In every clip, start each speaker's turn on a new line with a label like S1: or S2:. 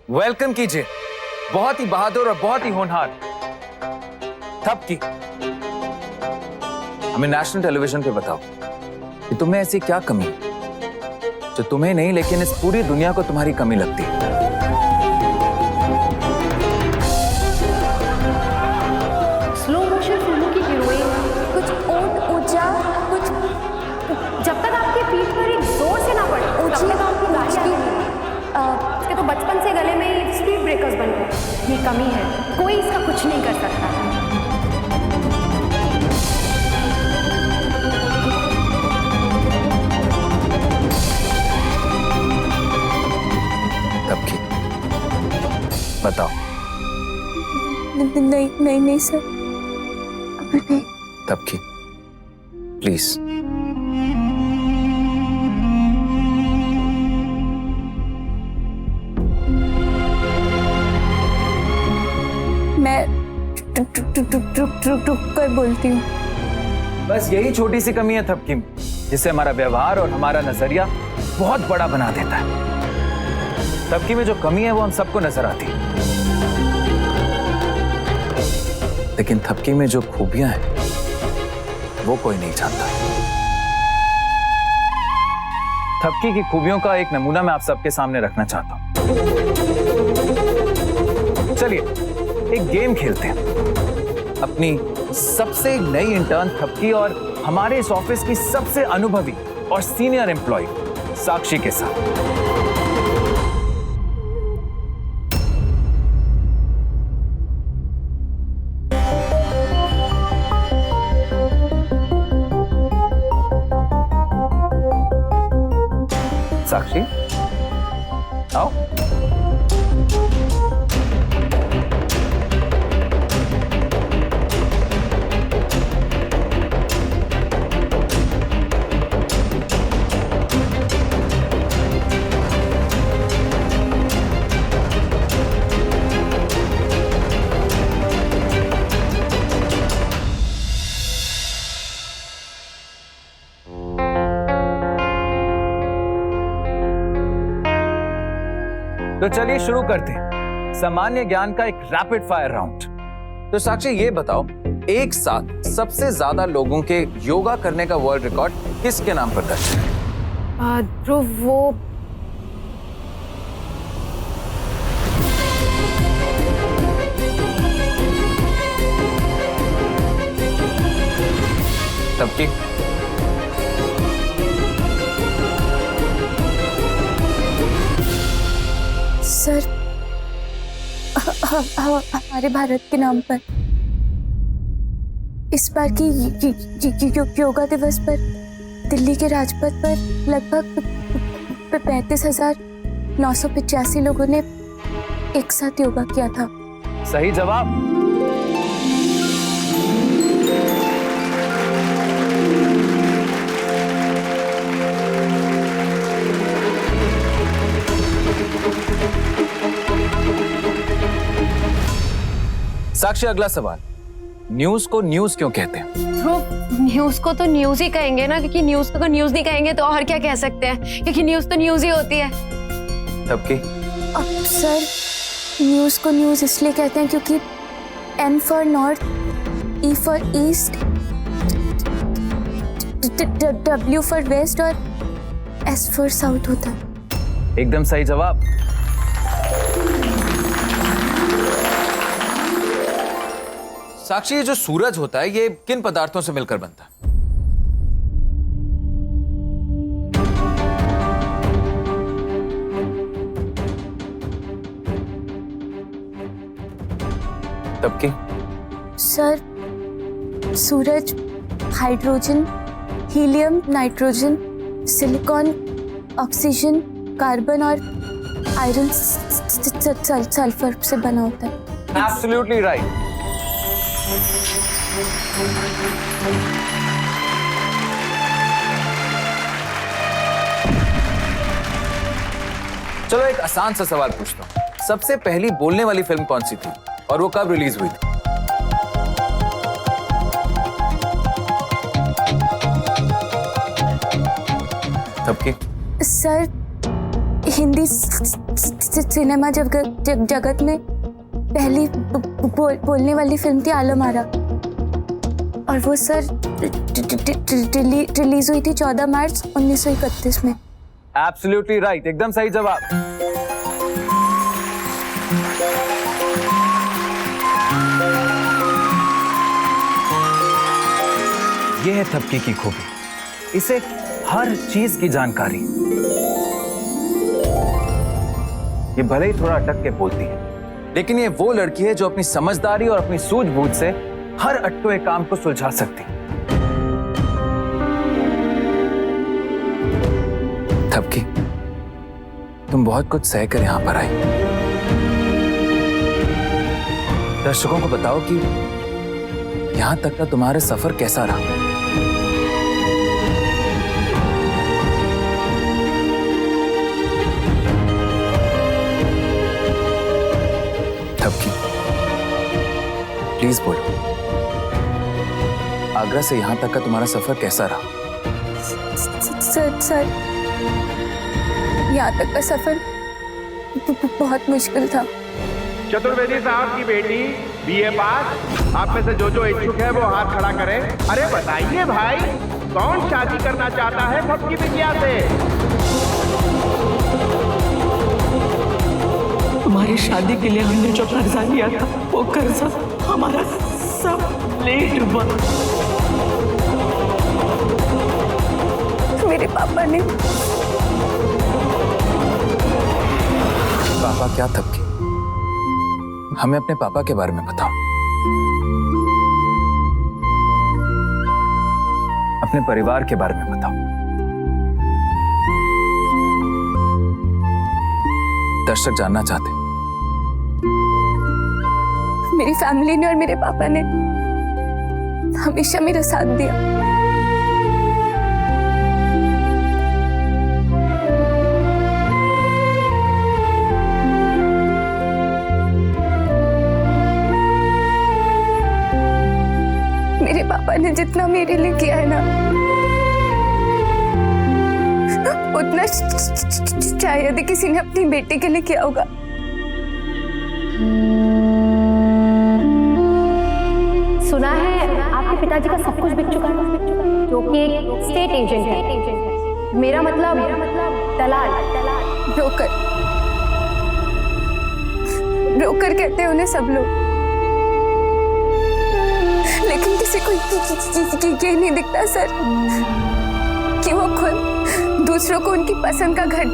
S1: Welcome कीजिए बहुत ही बहादुर और बहुत ही होनहार थपकी। हमें नेशनल टेलीविजन पे बताओ कि तुम्हें ऐसी क्या कमी है जो तुम्हें नहीं लेकिन इस पूरी दुनिया को तुम्हारी कमी लगती है।
S2: स्लो मोशन फिल्मों की हीरोइन,
S3: कुछ ऊंट ऊंचा, कुछ
S2: जब तक आपके पीठ पर एक जोर से ना पड़े तब तक आपकी गाड़ी इसके तो बचपन से गले में स्पीड ब्रेकर्स बन गए। ये कमी है, कोई इसका कुछ नहीं कर सकता।
S1: थपकी बताओ।
S3: नहीं नहीं नहीं सर, अभी नहीं।
S1: थपकी प्लीज।
S3: मैं रुक कर बोलती हूँ।
S1: बस यही छोटी सी कमी है थपकी में, जिससे हमारा व्यवहार और हमारा नजरिया बहुत बड़ा बना देता है। थपकी में जो कमी है वो हम सबको नजर आती है, लेकिन थपकी में जो खूबियां हैं वो कोई नहीं जानता। थपकी की खूबियों का एक नमूना मैं आप सबके सामने रखना चाहता हूं। चलिए एक गेम खेलते हैं। अपनी सबसे नई इंटर्न थपकी और हमारे इस ऑफिस की सबसे अनुभवी और सीनियर एम्प्लॉय साक्षी के साथ। साक्षी आओ। तो चलिए शुरू करते हैं सामान्य ज्ञान का एक रैपिड फायर राउंड। तो साक्षी ये बताओ, एक साथ सबसे ज्यादा लोगों के योगा करने का वर्ल्ड रिकॉर्ड किसके नाम पर दर्ज है?
S2: ध्रुव, वो
S1: तबकी
S3: सर हमारे भारत के नाम पर इस बार की योगा दिवस पर दिल्ली के राजपथ पर लगभग 35,985 लोगों ने एक साथ योगा किया था।
S1: सही जवाब। साक्षी अगला सवाल, न्यूज को न्यूज क्यों कहते हैं?
S2: ध्रुव, न्यूज को तो न्यूज ही कहेंगे ना, क्योंकि न्यूज को न्यूज नहीं कहेंगे तो और क्या कह सकते हैं, क्योंकि न्यूज तो न्यूज ही होती है।
S1: तबकी
S3: अब सर न्यूज को न्यूज इसलिए कहते हैं क्योंकि N for north, E for east, W for west और S फॉर साउथ होता है।
S1: एकदम सही जवाब। साक्षी, ये जो सूरज होता है ये किन पदार्थों से मिलकर बनता है? तबकी
S3: सर सूरज hydrogen, helium, nitrogen, silicon, oxygen, carbon और आयरन सल्फर से बना होता है।
S1: Absolutely right. चलो एक आसान सा सवाल पूछता हूँ। सबसे पहली बोलने वाली फिल्म कौन सी थी और वो कब रिलीज हुई थी? तब की
S3: सर हिंदी सिनेमा जगत में पहली बोलने वाली फिल्म थी आलम आरा, और वो सर रिलीज हुई थी 14 मार्च 1931 में।
S1: एब्सोल्युटली राइट, एकदम सही जवाब। ये है थपकी की खूबी, इसे हर चीज की जानकारी। ये भले ही थोड़ा अटक के बोलती है, लेकिन ये वो लड़की है जो अपनी समझदारी और अपनी सूझबूझ से हर अटके काम को सुलझा सकती है। थपकी, तुम बहुत कुछ सह कर यहां पर आई। दर्शकों को बताओ कि यहां तक का तुम्हारा सफर कैसा रहा। थपकी, प्लीज बोलो, आगरा से यहां तक का तुम्हारा सफर कैसा रहा?
S3: सर यहाँ तक का सफर बहुत मुश्किल था।
S4: चतुर्वेदी साहब की बेटी बीए पास, आप में से जो इच्छुक है वो हाथ खड़ा करें। अरे बताइए भाई, कौन शादी करना चाहता है थपकी बिटिया से?
S5: हमारी शादी के लिए हमने जो कर्जा लिया था, वो कर्जा हमारा सब ले डूबा।
S3: मेरे पापा ने।
S1: पापा क्या थपकी? हमें अपने पापा के बारे में बताओ। अपने परिवार के बारे में बताओ। दर्शक जानना चाहते हैं।
S3: मेरी फैमिली ने और मेरे पापा ने हमेशा मेरा साथ दिया। मेरे पापा ने जितना मेरे लिए किया है ना, उतना शायद ही किसी ने अपनी बेटी के लिए किया होगा।
S2: सुना है आपके पिताजी का सब कुछ बिक चुका है, जो कि एक स्टेट एजेंट है। मेरा मतलब दलाल,
S3: ब्रोकर। ब्रोकर कहते हैं उन्हें सब लोग, लेकिन किसी को ये नहीं दिखता सर कि वो खुद दूसरों को उनकी पसंद का घर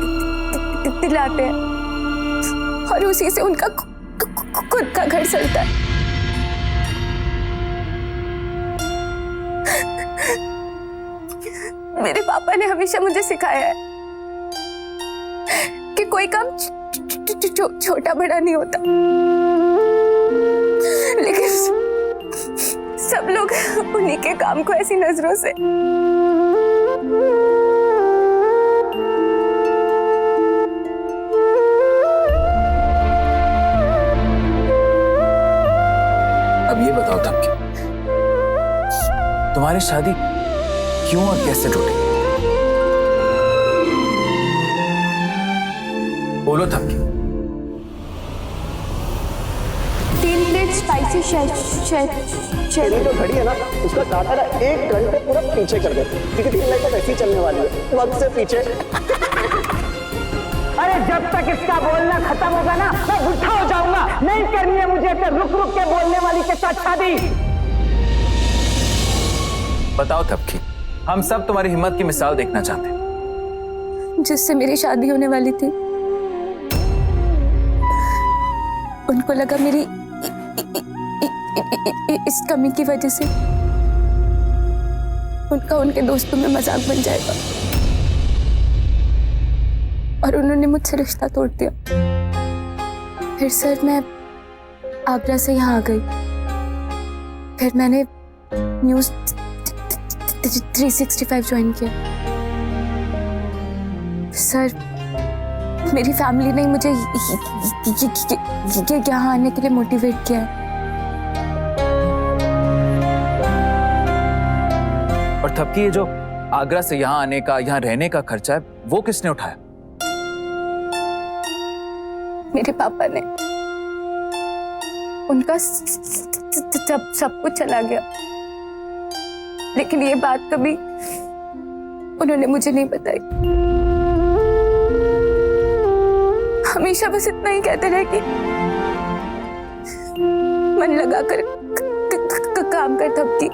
S3: दिलाते हैं और उसी से उनका खुद का घर चलता है। मेरे पापा ने हमेशा मुझे सिखाया है कि कोई काम छोटा बड़ा नहीं होता, लेकिन सब लोग उन्हीं के काम को ऐसी नजरों से।
S1: अब ये बताओ थपकी, तुम्हारी शादी क्यों और कैसे टूटी? बोलो थपकी।
S3: 3 प्लेट स्पाइसी
S6: तेरी जो घड़ी है ना, उसका काटा ना 1 घंटे पूरा पीछे कर दे, क्योंकि 3 लाइट तो ऐसी चलने वाली है, वक्त से पीछे।
S7: अरे जब तक इसका बोलना खत्म होगा ना, मैं बुढ़ा हो जाऊंगा। नहीं करनी है मुझे तो रुक रुक के बोलने वाली के साथ शादी।
S1: बताओ थपकी, हम सब तुम्हारी हिम्मत की मिसाल देखना चाहते हैं।
S3: जिससे मेरी शादी होने वाली थी, उनको लगा मेरी इस कमी की वजह से उनका उनके दोस्तों में मजाक बन जाएगा, और उन्होंने मुझसे रिश्ता तोड़ दिया। फिर सर मैं आगरा से यहाँ आ गई। फिर मैंने न्यूज़ 365 ज्वाइन किया। सर मेरी फैमिली ने मुझे यहाँ आने के लिए मोटिवेट किया है।
S1: और थपकी, ये जो आगरा से यहाँ आने का, यहाँ रहने का खर्चा है, वो किसने उठाया?
S3: मेरे पापा ने, उनका सब कुछ चला गया, लेकिन ये बात कभी उन्होंने मुझे नहीं बताई। हमेशा बस इतना ही कहते रहे कि मन लगा कर काम कर थपकी,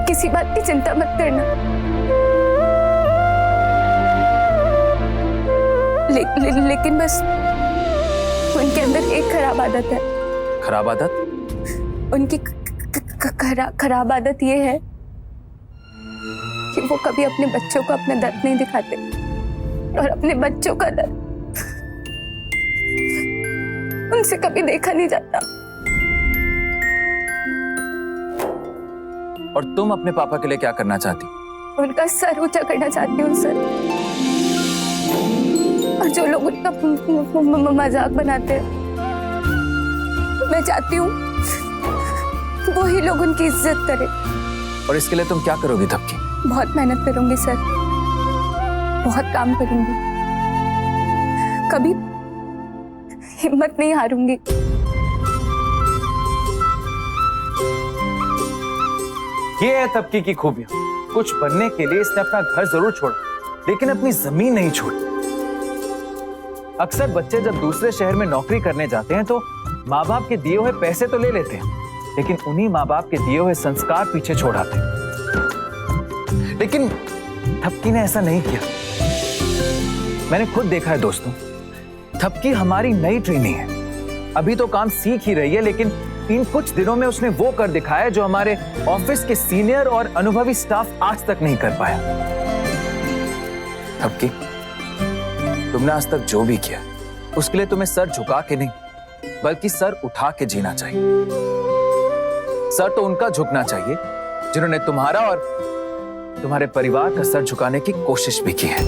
S3: किसी बात की चिंता मत करना। लेकिन बस उनके अंदर एक खराब आदत है।
S1: खराब आदत?
S3: उनकी खराब आदत ये है कि वो कभी अपने बच्चों को अपना दर्द नहीं दिखाते, और अपने बच्चों का दर्द उनसे कभी देखा नहीं जाता।
S1: और तुम अपने पापा के लिए क्या करना चाहती?
S3: उनका सर ऊंचा करना चाहती हूँ सर, और जो लोग उनका मजाक बनाते हैं, मैं चाहती हूँ वही लोग उनकी इज्जत करें।
S1: और इसके लिए तुम क्या करोगी थपकी?
S3: बहुत मेहनत करूंगी सर, बहुत काम करूंगी, कभी हिम्मत नहीं हारूंगी।
S1: ये है तबकी की खूबियां। कुछ बनने के लिए इसने अपना घर जरूर छोड़ा, लेकिन अपनी जमीन नहीं छोड़ी। अक्सर बच्चे जब दूसरे शहर में नौकरी करने जाते हैं तो माँ बाप के दिए हुए पैसे तो ले लेते हैं, लेकिन उन्हीं माँ बाप के दिए हुए संस्कार पीछे छोड़ आते हैं। लेकिन थपकी ने ऐसा नहीं किया। मैंने खुद देखा है दोस्तों, थपकी हमारी नई ट्रेनी है, अभी तो काम सीख ही रही है, लेकिन इन कुछ दिनों में उसने वो कर दिखाया जो हमारे ऑफिस के सीनियर और अनुभवी स्टाफ आज तक नहीं कर पाया। थपकी, तुमने आज तक जो भी किया उसके लिए तुम्हें सर झुका के नहीं, बल्कि सर उठा के जीना चाहिए। सर तो उनका झुकना चाहिए जिन्होंने तुम्हारा और तुम्हारे परिवार का सर झुकाने की कोशिश भी की है।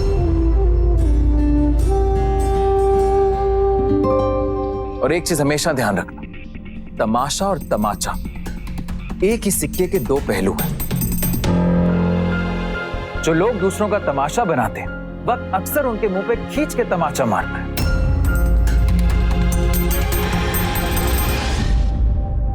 S1: और एक चीज हमेशा ध्यान रखना, तमाशा और तमाचा एक ही सिक्के के दो पहलू हैं। जो लोग दूसरों का तमाशा बनाते हैं, वक्त अक्सर उनके मुंह पे खींच के तमाचा मारता है।